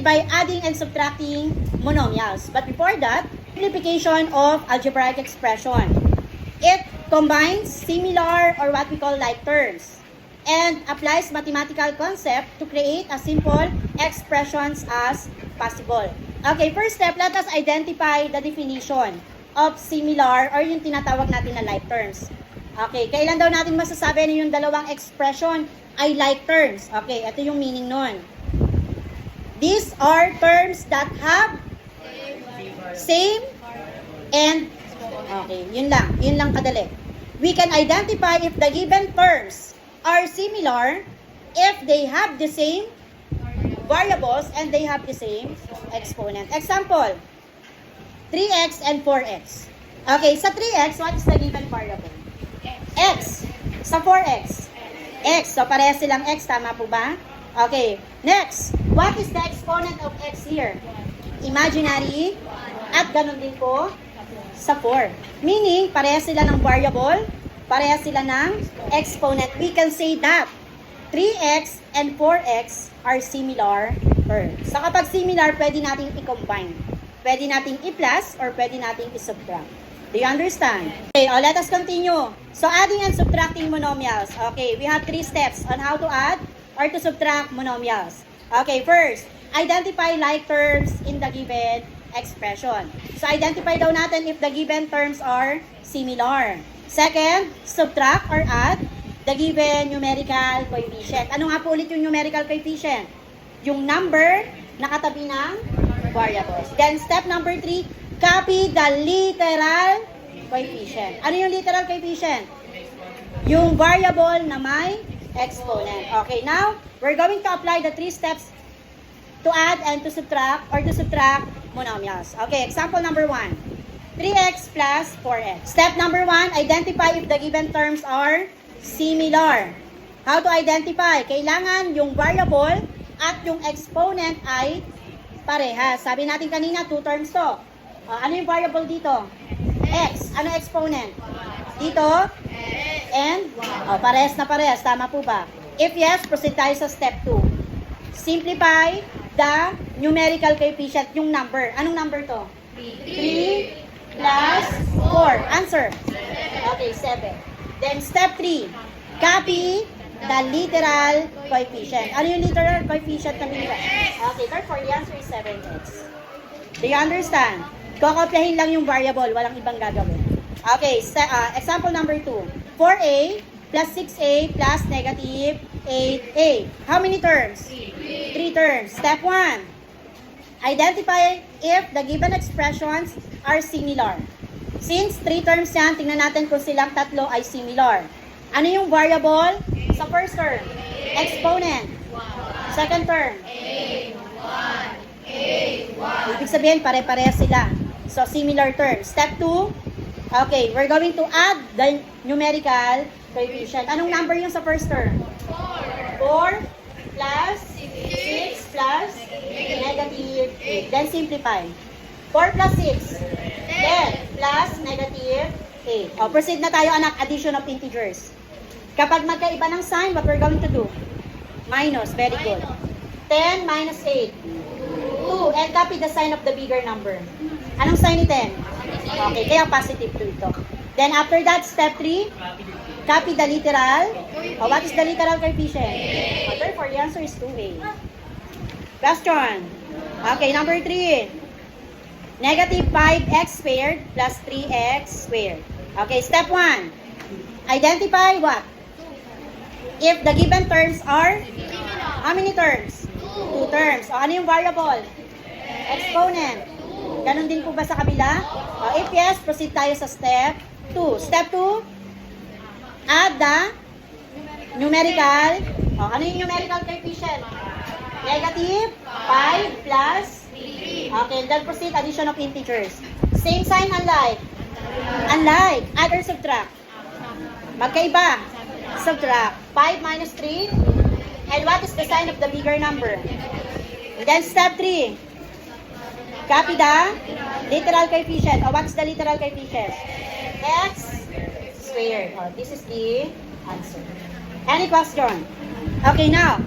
proceed by adding and subtracting monomials. But before that, simplification of algebraic expression. It combines similar or what we call like terms and applies mathematical concept to create as simple expressions as possible. Okay, first step, let us identify the definition of similar or yung tinatawag natin na like terms. Okay, kailan daw natin masasabi na yung dalawang expression ay like terms? Okay, ito yung meaning nun. These are terms that have same and okay, yun lang kadali. We can identify if the given terms are similar if they have the same variables and they have the same exponent. Example, 3x and 4x. Okay, sa 3x, what is the given variable? X. Sa 4x, x. So, parehas silang x. Tama po ba? Okay. Next, what is the exponent of x here? Imaginary. At ganun din po sa 4. Meaning, parehas sila ng variable, parehas sila ng exponent. We can say that 3x and 4x are similar terms. So, kapag similar, pwede nating i-combine. Pwede nating i-plus or pwede nating i-subtract. Do you understand? Okay, let us continue. So, adding and subtracting monomials. Okay, we have 3 steps on how to add or to subtract monomials. Okay, first, identify like terms in the given expression. So, identify daw natin if the given terms are similar. Second, subtract or add the given numerical coefficient. Ano nga po ulit yung numerical coefficient? Yung number na katabi ng variables. Then, step number 3, copy the literal coefficient. Ano yung literal coefficient? Yung variable na may exponent. Okay, now, we're going to apply the 3 steps to add and to subtract or to subtract monomials. Okay, example number 1. 3x plus 4x. Step number 1, identify if the given terms are similar. How to identify? Kailangan yung variable at yung exponent ay parehas. Sabi natin kanina, 2 terms to. Ano yung variable dito? X. Ano exponent? Dito? And? Parehas na parehas. Tama po ba? If yes, proceed tayo sa step 2. Simplify the numerical coefficient, yung number. Anong number to? 3 plus 4. Answer? Okay, 7. Then step 3. Copy the literal coefficient. Ano yung literal coefficient na binigay? Okay, therefore the answer is 7x. Do you understand? Kokopyahin lang yung variable, walang ibang gagawin. Okay, example number 2. 4a plus 6a plus negative 8a. How many terms? 3 terms. Step 1. Identify if the given expressions are similar. Since 3 terms yan, tingnan natin kung silang tatlo ay similar. Ano yung variable? Sa first term, exponent. Second term, ibig sabihin, pare-pareha sila. So, similar terms. Step 2, okay, we're going to add the numerical coefficient. Anong number yung sa first term? 4 plus 6 plus negative 8. Then, simplify. 4 plus 6. 10 plus negative 8. Proceed na tayo, anak, addition of integers. Kapag magkaiba ng sign, what we're going to do? Minus. Very good. 10 minus 8. 2. And copy the sign of the bigger number. Anong sign ni 10? Okay, kaya positive 2 ito. Then after that, step 3, copy the literal. What is the literal coefficient? Therefore, the answer is 2a. Question. Okay, number 3. Negative 5x squared plus 3x squared. Okay, step 1. Identify what? If the given terms are, how many terms? 2 terms. Ano yung variable? Exponent. Ganon din po ba sa kabila? If yes, proceed tayo sa step 2. Step 2, add the numerical. Ano yung numerical coefficient? Negative 5 plus 3. Okay, then proceed addition of integers. Same sign, unlike. Unlike. Add or subtract. Magkaiba. Subtract. 5 minus 3. And what is the sign of the bigger number? And then step 3. Copy the literal coefficient. What's the literal coefficient? X squared. This is the answer. Any question? Okay, now,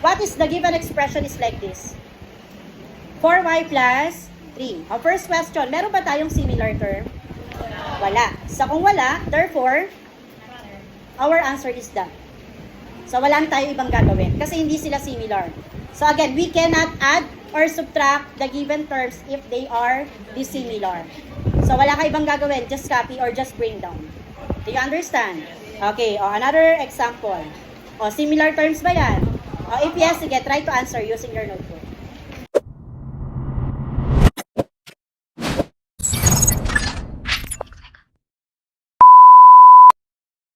what is the given expression is like this? 4y plus 3. First question, meron ba tayong similar term? Wala. So kung wala, therefore, our answer is that. So wala na tayo ibang gagawin kasi hindi sila similar. So again, we cannot add or subtract the given terms if they are dissimilar. So wala ka ibang gagawin, just copy or just bring down. Do you understand? Okay, another example. Similar terms ba yan? If yes, sige, try to answer using your notebook.